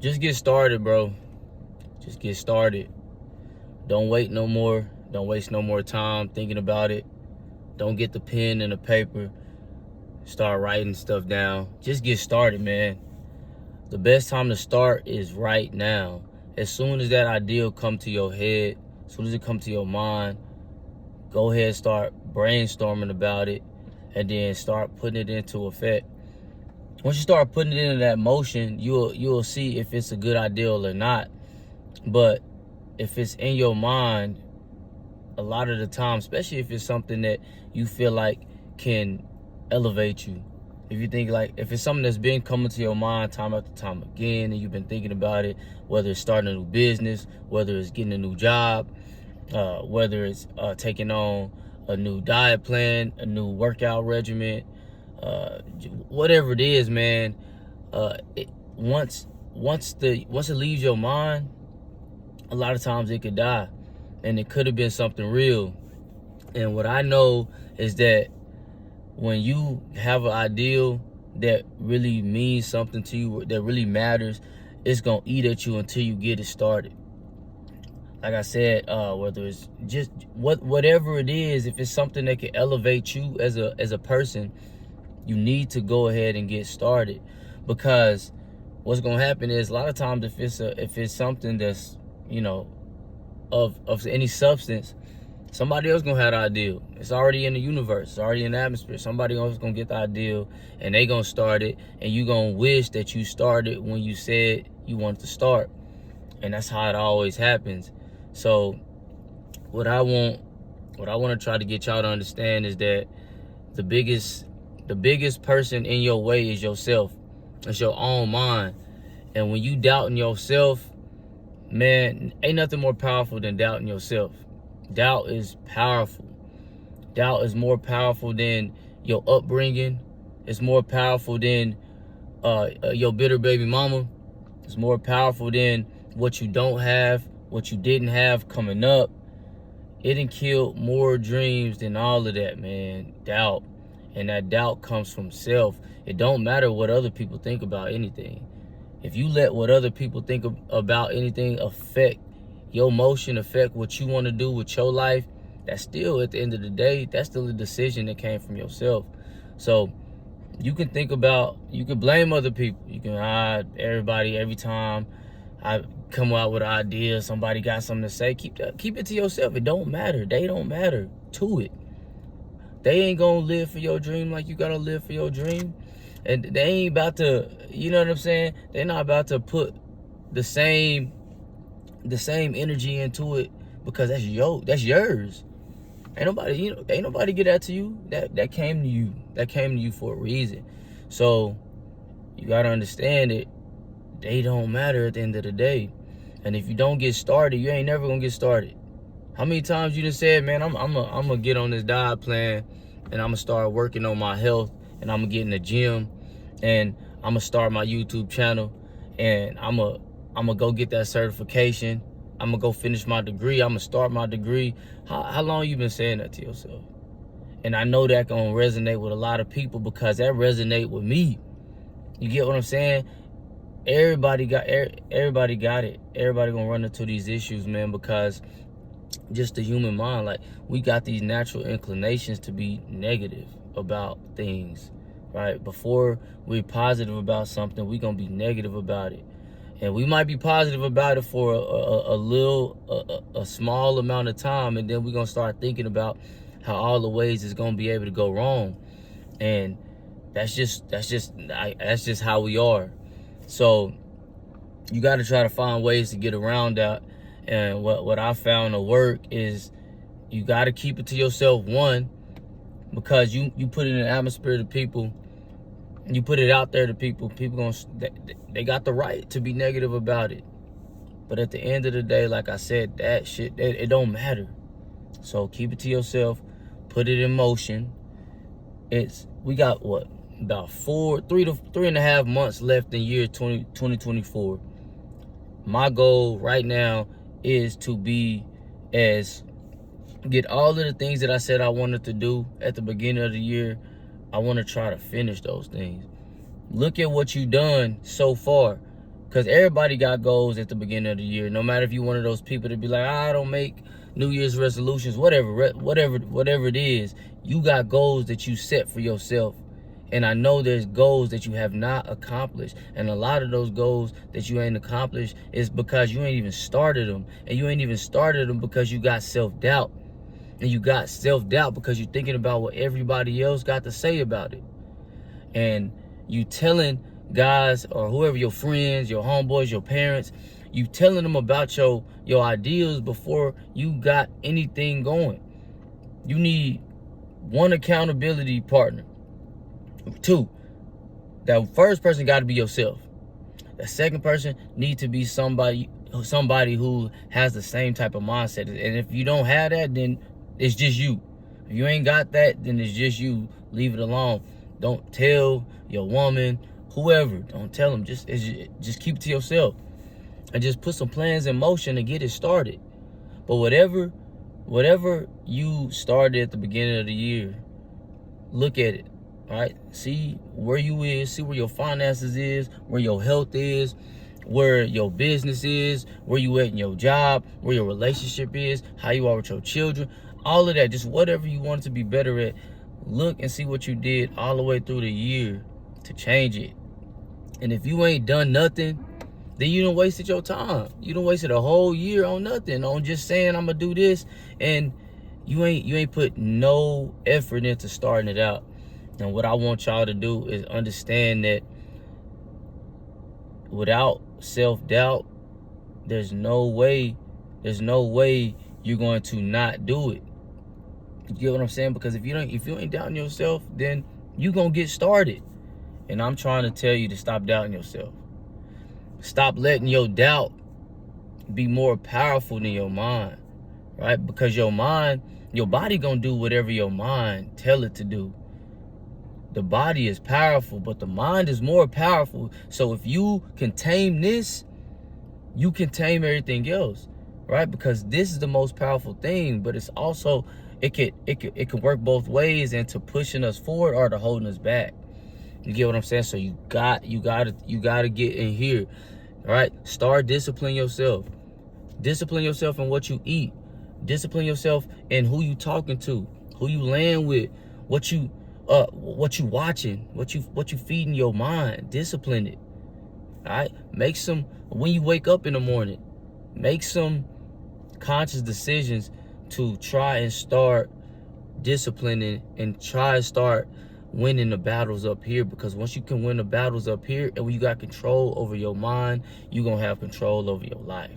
just get started, bro. Just get started. Don't wait no more. Don't waste no more time thinking about it. Don't get the pen and the paper. Start writing stuff down. Just get started, man. The best time to start is right now. As soon as that idea come to your head, as soon as it come to your mind, go ahead and start brainstorming about it, and then start putting it into effect. Once you start putting it into that motion, you'll see if it's a good idea or not. But if it's in your mind, a lot of the time, especially if it's something that you feel like can elevate you, if you think like, if it's something that's been coming to your mind time after time again, and you've been thinking about it, whether it's starting a new business, whether it's getting a new job, whether it's taking on a new diet plan, a new workout regimen, whatever it is, man, once it leaves your mind, a lot of times it could die, and it could have been something real. And what I know is that when you have an ideal that really means something to you, that really matters, it's gonna eat at you until you get it started. Like I said, whether it's just whatever it is, if it's something that can elevate you as a person, you need to go ahead and get started. Because what's gonna happen is, a lot of times, if it's something that's, you know, of any substance, somebody else gonna have the ideal. It's already in the universe. It's already in the atmosphere. Somebody else gonna get the ideal, and they gonna start it, and you gonna wish that you started when you said you wanted to start. And that's how it always happens. So what I want to try to get y'all to understand is that the biggest person in your way is yourself. It's your own mind. And when you doubting yourself, man, ain't nothing more powerful than doubting yourself. Doubt is powerful. Doubt is more powerful than your upbringing. It's more powerful than your bitter baby mama. It's more powerful than what you don't have, what you didn't have coming up. It done killed more dreams than all of that, man. Doubt. And that doubt comes from self. It don't matter what other people think about anything. If you let what other people think about anything affect your motion, affect what you want to do with your life, that's still, at the end of the day, that's still a decision that came from yourself. So you can you can blame other people. You can everybody, every time I come out with an idea, somebody got something to say, keep it to yourself. It don't matter. They don't matter to it. They ain't gonna live for your dream like you gotta live for your dream. And they ain't about to, you know what I'm saying? They're not about to put the same energy into it, because that's yours. Ain't nobody get that to you. That came to you. That came to you for a reason. So you gotta understand it. They don't matter at the end of the day. And if you don't get started, you ain't never gonna get started. How many times you done said, man, I'm gonna get on this diet plan, and I'm gonna start working on my health, and I'm gonna get in the gym, and I'm gonna start my YouTube channel, and I'm gonna go get that certification. I'm gonna go finish my degree. I'm gonna start my degree. How long you been saying that to yourself? And I know that gonna resonate with a lot of people, because that resonate with me. You get what I'm saying? Everybody got it. Everybody gonna run into these issues, man, because just the human mind, like, we got these natural inclinations to be negative about things, right? Before we're positive about something, we're gonna be negative about it. And we might be positive about it for a small amount of time, and then we're gonna start thinking about how all the ways it's gonna be able to go wrong. And that's just how we are. So you got to try to find ways to get around that. And what I found to work is, you got to keep it to yourself, one, because you put it in the atmosphere to people, you put it out there to people they got the right to be negative about it. But at the end of the day, like I said, that shit, it don't matter. So keep it to yourself, put it in motion. We got what, about 3 to 3.5 months left in year 2024. My goal right now is to get all of the things that I said I wanted to do at the beginning of the year. I want to try to finish those things. Look at what you've done so far, Because everybody got goals at the beginning of the year. No matter if you're one of those people that be like, I don't make New Year's resolutions, whatever it is, you got goals that you set for yourself. And I know there's goals that you have not accomplished. And a lot of those goals that you ain't accomplished is because you ain't even started them. And you ain't even started them because you got self-doubt. And you got self-doubt because you're thinking about what everybody else got to say about it. And you telling guys or whoever, your friends, your homeboys, your parents, you telling them about your ideals before you got anything going. You need one accountability partner. 2, that first person got to be yourself. The second person need to be somebody who has the same type of mindset. And if you don't have that, then it's just you. If you ain't got that, then it's just you. Leave it alone. Don't tell your woman, whoever. Don't tell them. Just keep it to yourself, and just put some plans in motion to get it started. But whatever you started at the beginning of the year, look at it. All right, see where you is, see where your finances is, where your health is, where your business is, where you at in your job, where your relationship is, how you are with your children, all of that. Just whatever you want to be better at, look and see what you did all the way through the year to change it. And if you ain't done nothing, then you done wasted your time. You done wasted a whole year on nothing, on just saying I'm gonna do this, and you ain't put no effort into starting it out. And what I want y'all to do is understand that without self-doubt, there's no way you're going to not do it. You get what I'm saying? Because if you ain't doubting yourself, then you gonna get started. And I'm trying to tell you to stop doubting yourself. Stop letting your doubt be more powerful than your mind, right? Because your body gonna do whatever your mind tell it to do. The body is powerful, but the mind is more powerful. So if you can tame this, you can tame everything else, right? Because this is the most powerful thing, but it's also, it can work both ways, into pushing us forward or to holding us back. You get what I'm saying? So you gotta get in here, all right? Start disciplining yourself. Discipline yourself in what you eat. Discipline yourself in who you talking to, who you laying with, what you watching, what you feeding your mind. Discipline it. All right, when you wake up in the morning, make some conscious decisions to try and start disciplining and try and start winning the battles up here. Because once you can win the battles up here, and when you got control over your mind, you're gonna have control over your life.